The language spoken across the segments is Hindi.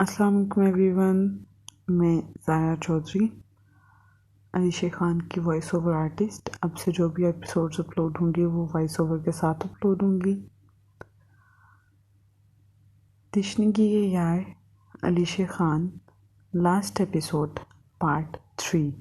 अस्सलाम वालेकुम एवरीवन। मैं ज़ाया चौधरी, अलीशा खान की वॉइस ओवर आर्टिस्ट। अब से जो भी एपिसोड्स अपलोड होंगे वो वॉइस ओवर के साथ अपलोड होंगी। तिश्नगी ये यार Alisha Khan, last episode part 3।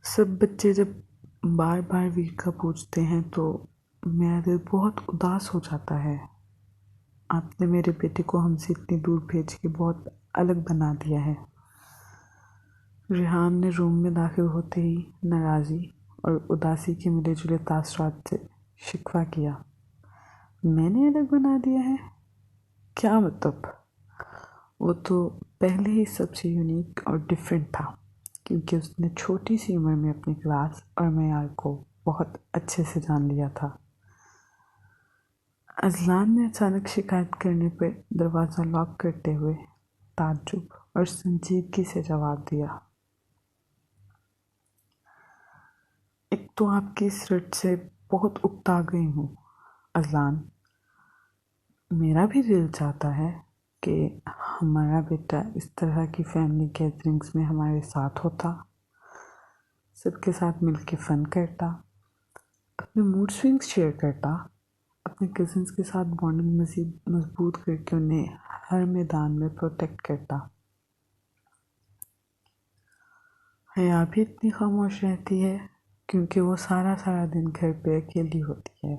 सब बच्चे जब बार बार वीर का पूछते हैं तो मेरा दिल बहुत उदास हो जाता है। आपने मेरे बेटे को हमसे इतनी दूर भेज के बहुत अलग बना दिया है। रेहान ने रूम में दाखिल होते ही नाराज़ी और उदासी के मिले जुले तासरात से शिकवा किया। मैंने अलग बना दिया है? क्या मतलब? वो तो पहले ही सबसे यूनिक और डिफरेंट था, क्योंकि उसने छोटी सी उम्र में अपनी क्लास और मयार को बहुत अच्छे से जान लिया था। अजलान ने अचानक शिकायत करने पर दरवाज़ा लॉक करते हुए ताज्जुब और संजीदगी से जवाब दिया। एक तो आपकी इस रट से बहुत उकता गई हूँ अजलान। मेरा भी दिल चाहता है कि हमारा बेटा इस तरह की फैमिली गैदरिंग्स में हमारे साथ होता, सबके साथ मिलके फ़न करता, अपने मूड स्विंग्स शेयर करता, अपने कज़न्स के साथ बॉन्डिंग मज़ीद मजबूत करके उन्हें हर मैदान में प्रोटेक्ट करता। हया भी इतनी खामोश रहती है क्योंकि वो सारा सारा दिन घर पे अकेली होती है।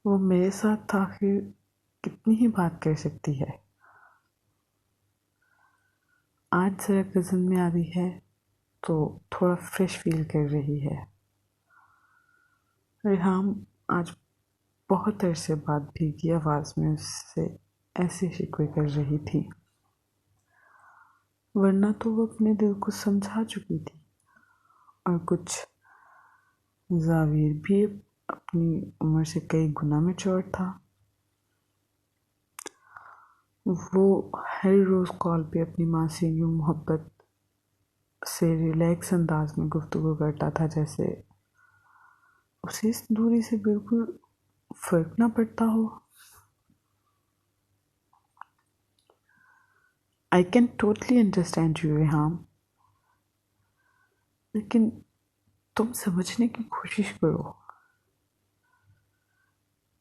वो मेरे साथ आखिर कितनी ही बात कर सकती है। आज ज़रा कज़न में आ रही है तो थोड़ा फ्रेश फील कर रही है। रेहाम आज बहुत अरसे बाद भीगी आवाज़ में उससे ऐसे शिकवे कर रही थी, वरना तो वो अपने दिल को समझा चुकी थी। और कुछ जाविर भी अपनी उम्र से कई गुना मैच्योर था। वो हर रोज़ कॉल पे अपनी माँ से यूँ मोहब्बत से रिलैक्स अंदाज में गुफ्तगू करता था जैसे उसे इस दूरी से बिल्कुल फ़र्क ना पड़ता हो। I can totally understand you Reham, लेकिन तुम समझने की कोशिश करो।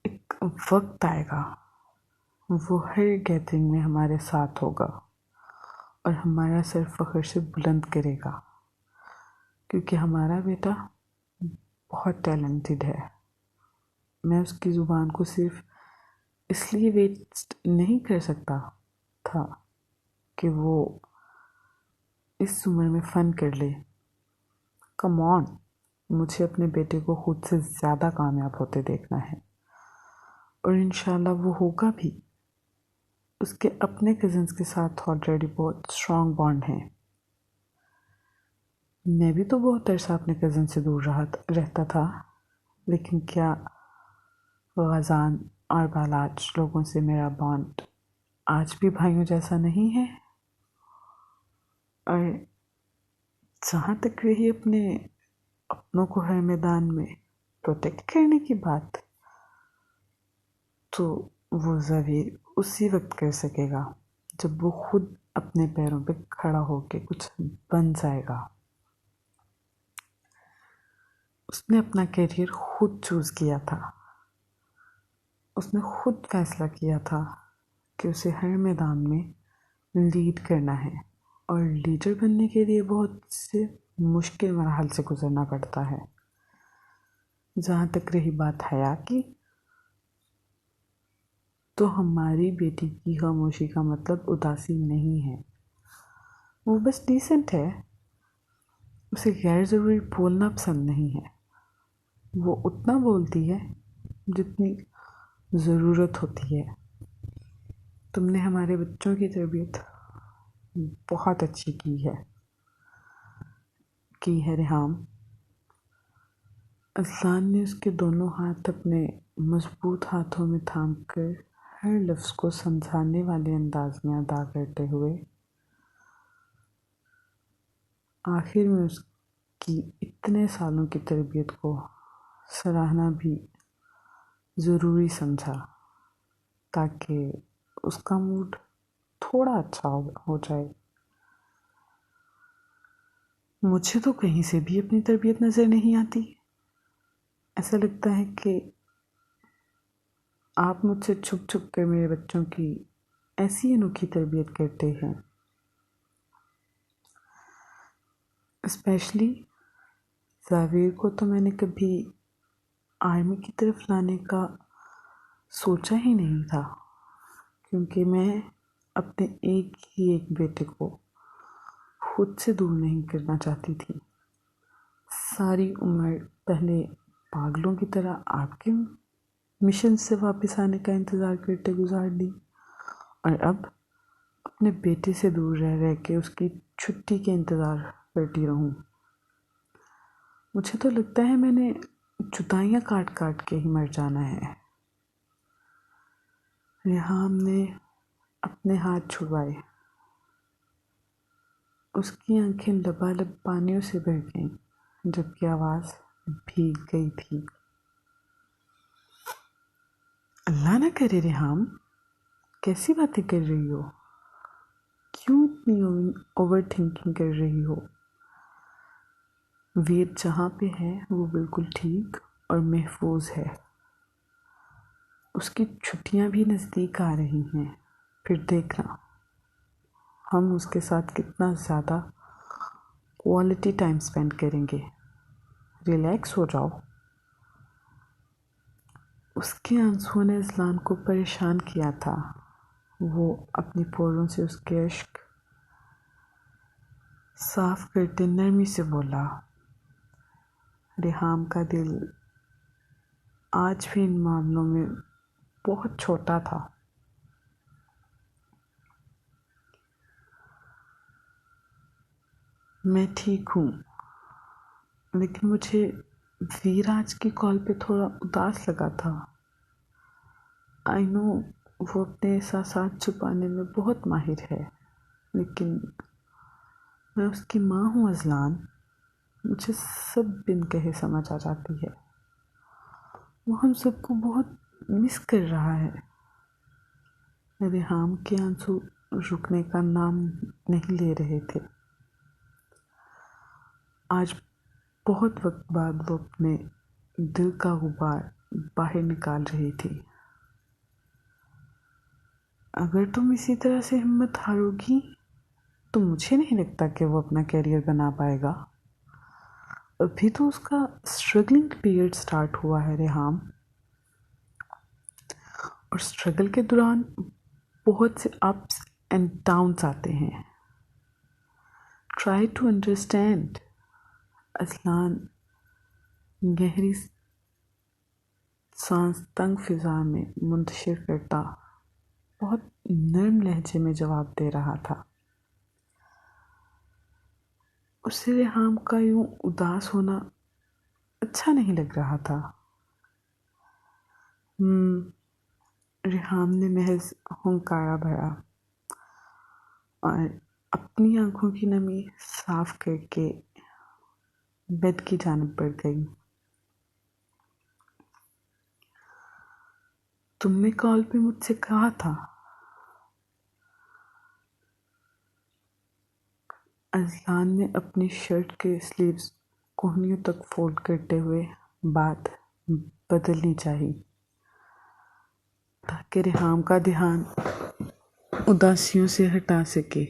एक वक्त आएगा, वो हर गैदरिंग में हमारे साथ होगा और हमारा सर फख्र से बुलंद करेगा, क्योंकि हमारा बेटा बहुत टैलेंटेड है। मैं उसकी ज़ुबान को सिर्फ इसलिए वेस्ट नहीं कर सकता था कि वो इस उम्र में फ़न कर ले। कम ऑन, मुझे अपने बेटे को खुद से ज़्यादा कामयाब होते देखना है और इंशाल्लाह वो होगा भी। उसके अपने कज़न्स के साथ ऑलरेडी बहुत स्ट्रॉन्ग बॉन्ड है। मैं भी तो बहुत अरसा अपने कज़न से दूर रहता था, लेकिन क्या ग़ज़ान और बालाच लोगों से मेरा बॉन्ड आज भी भाइयों जैसा नहीं है? और जहाँ तक रही अपने अपनों को हर मैदान में प्रोटेक्ट करने की बात, तो वो ज़रूर उसी वक्त कर सकेगा जब वो खुद अपने पैरों पे खड़ा होके कुछ बन जाएगा। उसने अपना करियर खुद चूज़ किया था। उसने खुद फैसला किया था कि उसे हर मैदान में लीड करना है और लीडर बनने के लिए बहुत से मुश्किल मराहल से गुजरना पड़ता है। जहाँ तक रही बात हया की, तो हमारी बेटी की खामोशी का मतलब उदासी नहीं है। वो बस डिसेंट है। उसे गैर ज़रूरी बोलना पसंद नहीं है। वो उतना बोलती है जितनी ज़रूरत होती है। तुमने हमारे बच्चों की तरबियत बहुत अच्छी की है रेहाम। अज़लान ने उसके दोनों हाथ अपने मजबूत हाथों में थाम कर हर लफ्ज़ को समझाने वाले अंदाज में अदा करते हुए आखिर में उसकी इतने सालों की तरबियत को सराहना भी ज़रूरी समझा। ताकि उसका मूड थोड़ा अच्छा हो जाए। मुझे तो कहीं से भी अपनी तरबियत नज़र नहीं आती। ऐसा लगता है कि आप मुझसे छुप छुप कर मेरे बच्चों की ऐसी अनोखी तरबियत करते हैं। स्पेशली जावेर को तो मैंने कभी आर्मी की तरफ लाने का सोचा ही नहीं था, क्योंकि मैं अपने एक बेटे को खुद से दूर नहीं करना चाहती थी। सारी उम्र पहले पागलों की तरह आपके मिशन से वापस आने का इंतज़ार करते गुजार दी, और अब अपने बेटे से दूर रह रह के उसकी छुट्टी के इंतज़ार करती रहूं। मुझे तो लगता है मैंने जुताइयाँ काट काट के ही मर जाना है। रेहाम ने अपने हाथ छुड़वाए। उसकी आंखें लबालब पानियों से भर गईं, जबकि आवाज़ भीग गई थी। अल्लाह ना करे रेहाम, कैसी बातें कर रही हो? क्यों इतनी ओवर थिंकिंग कर रही हो? वेद जहाँ पे है वो बिल्कुल ठीक और महफूज है। उसकी छुट्टियाँ भी नज़दीक आ रही हैं। फिर देखना हम उसके साथ कितना ज़्यादा क्वालिटी टाइम स्पेंड करेंगे। रिलैक्स हो जाओ। उसके आंसुओं ने इज़लान को परेशान किया था। वो अपनी पोरों से उसके अश्क साफ करते नरमी से बोला। रेहाम का दिल आज भी इन मामलों में बहुत छोटा था। मैं ठीक हूँ, लेकिन मुझे वीर आज की कॉल पे थोड़ा उदास लगा था। आई नो वो अपने एहसासात छुपाने में बहुत माहिर है, लेकिन मैं उसकी माँ हूँ अज़लान। मुझे सब बिन कहे समझ आ जाती है। वो हम सबको बहुत मिस कर रहा है। रेहाम के आंसू रुकने का नाम नहीं ले रहे थे। आज बहुत वक्त बाद वो अपने दिल का गुबार बाहर निकाल रही थी। अगर तुम इसी तरह से हिम्मत हारोगी तो मुझे नहीं लगता कि वो अपना करियर बना पाएगा। अभी तो उसका स्ट्रगलिंग पीरियड स्टार्ट हुआ है रेहाम, और स्ट्रगल के दौरान बहुत से अप्स एंड डाउन्स आते हैं। Try to understand. अज़लान गहरी सांस तंग फिजा में मुंतशिर करता बहुत नर्म लहजे में जवाब दे रहा था। उसे रेहाम का यूं उदास होना अच्छा नहीं लग रहा था। रेहाम ने महज हुंकारा भरा और अपनी आंखों की नमी साफ करके बेड की जानिब बढ़ गई। तुमने कॉल पे मुझसे कहा था। अज़लान ने अपनी शर्ट के स्लीव्स कोहनियों तक फोल्ड करते हुए बात बदलनी चाहिए, ताकि रेहाम का ध्यान उदासियों से हटा सके।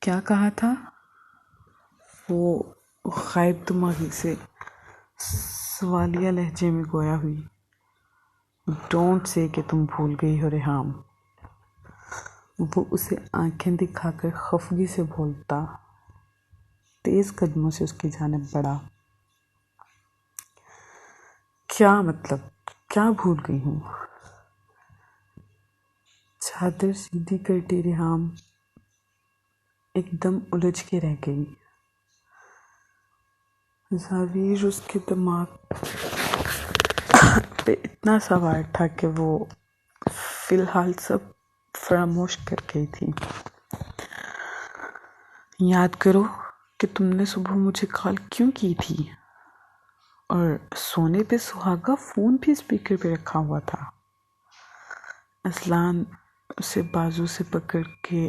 क्या कहा था? वो गायब दिमागी से सवालिया लहजे में गोया हुई। डोंट से कि तुम भूल गई हो रेहाम। वो उसे आंखें दिखाकर खफगी से बोलता तेज कदमों से उसकी जानिब बढ़ा। क्या मतलब? क्या भूल गई हूँ? चादर सीधी करती रेहाम एकदम उलझ के रह गई। जावेर उसके दिमाग पे इतना सवार था कि वो फिलहाल सब फरामोश कर गई थी। याद करो कि तुमने सुबह मुझे कॉल क्यों की थी, और सोने पे सुहागा फ़ोन भी स्पीकर पे रखा हुआ था। असलान उसे बाजू से पकड़ के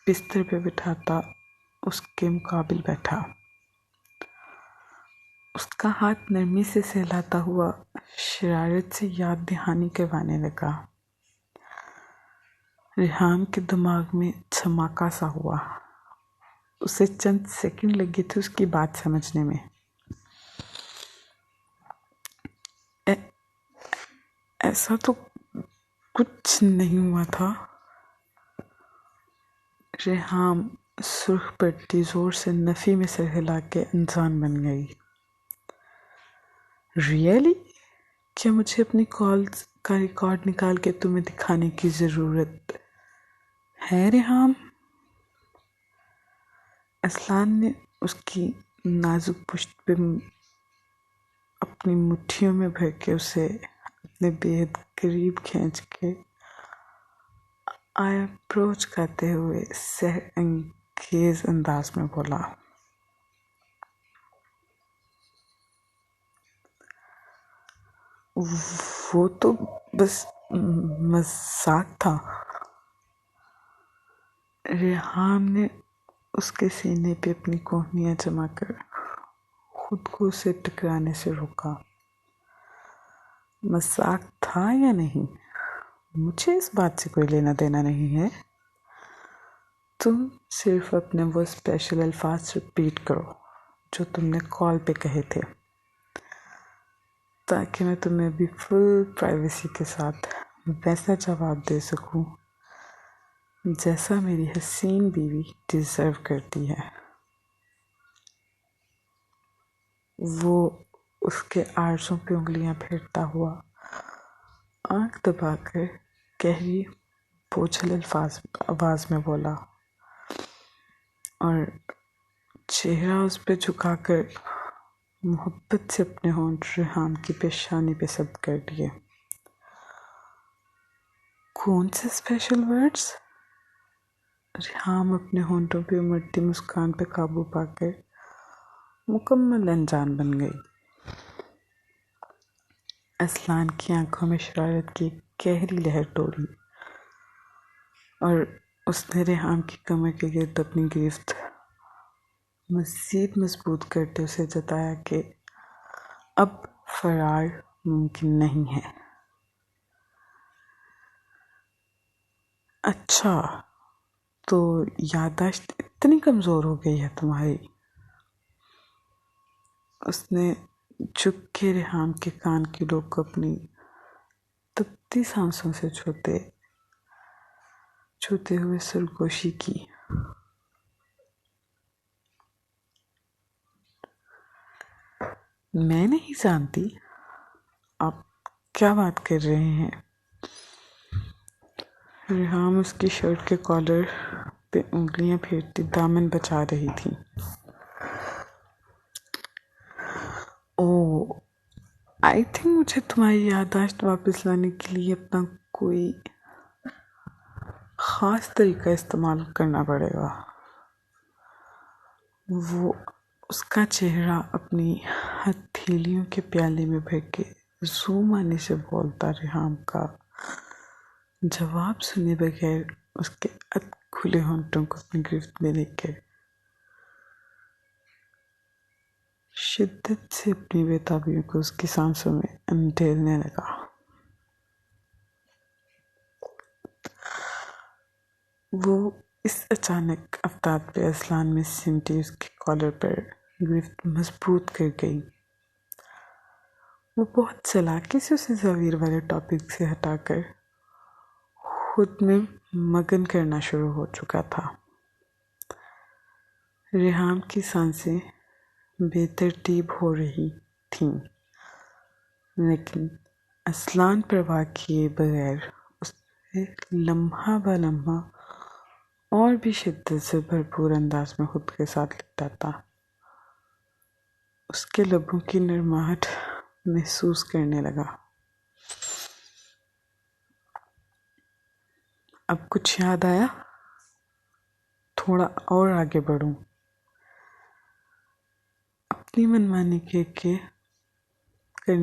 बिस्तर पे बिठाता उसके मुकाबिल बैठा। उसका हाथ नरमी से सहलाता हुआ शरारत से याद दहानी करवाने लगा। रेहान के दिमाग में धमाका सा हुआ। उसे चंद सेकंड लगे थे उसकी बात समझने में। ऐसा तो कुछ नहीं हुआ था। रेहान सुर्ख पड़ती जोर से नफी में सर हिला के अनजान बन गई। रियली? क्या मुझे अपनी कॉल्स का रिकॉर्ड निकाल के तुम्हें दिखाने की ज़रूरत है रेहान? असलान ने उसकी नाजुक पुश्त पे अपनी मुट्ठियों में भर के उसे अपने बेहद करीब खींच के अप्रोच करते हुए सह अंगेज अंदाज में बोला, वो तो बस मजाक था। रेहान ने उसके सीने पे अपनी कोहनियां जमाकर खुद को उसे टकराने से रोका। मजाक था या नहीं, मुझे इस बात से कोई लेना देना नहीं है। तुम सिर्फ अपने वो स्पेशल अल्फाज रिपीट करो जो तुमने कॉल पे कहे थे, ताकि मैं तुम्हें भी फुल प्राइवेसी के साथ वैसा जवाब दे सकूं जैसा मेरी हसीन बीवी डिजर्व करती है। वो उसके आरज़ों पे उंगलियां फेरता हुआ आंख दबाकर गहरी बोझल आवाज में बोला और चेहरा उस पे झुकाकर मोहब्बत से अपने होंठ रेहान की पेशानी पे सब्त कर दिए। कौन से स्पेशल वर्ड्स? रेहान अपने होंठों पे उमड़ती मुस्कान पे काबू पाकर मुकम्मल अनजान बन गई। असलान की आंखों में शरारत की गहरी लहर दौड़ी और उसने रेहान की कमर के गिर्द अपनी गिरफ्त मज़ीद मजबूत करते उसे जताया कि अब फरार मुमकिन नहीं है। अच्छा, तो याददाश्त इतनी कमज़ोर हो गई है तुम्हारी? उसने झुक के रेहान के कान की लोग को अपनी तपती सांसों से छूते हुए सरगोशी की। मैं नहीं जानती आप क्या बात कर रहे हैं। रेहान उसकी शर्ट के कॉलर पे उंगलियां फेरती दामन बचा रही थी। ओह, आई थिंक मुझे तुम्हारी याददाश्त वापस लाने के लिए अपना कोई ख़ास तरीका इस्तेमाल करना पड़ेगा। वो उसका चेहरा अपनी हथेलियों के प्याले में भर के जूम आने से बोलता रेहान का जवाब सुने बगैर उसके अध खुले होंठों को अपनी गिरफ्त में लेकर शिद्दत से अपनी बेताबियों को उसकी सांसों में अंधेरने लगा। वो इस अचानक अवतार पे असलान में सिमटी उसके कॉलर पर गिरफ्त मजबूत कर गई। वो बहुत चालाकी से उसे ज़वीर वाले टॉपिक से हटाकर खुद में मगन करना शुरू हो चुका था। रेहान की सांसें बेतरतीब हो रही थीं, लेकिन असलान परवाह किए बगैर उसने लम्हा ब लम्हा और भी शिद्दत से भरपूर अंदाज में खुद के साथ लिपटा। उसके लबों की नरमाहट महसूस करने लगा। अब कुछ याद आया? थोड़ा और आगे बढ़ूं? अपनी मनमानी के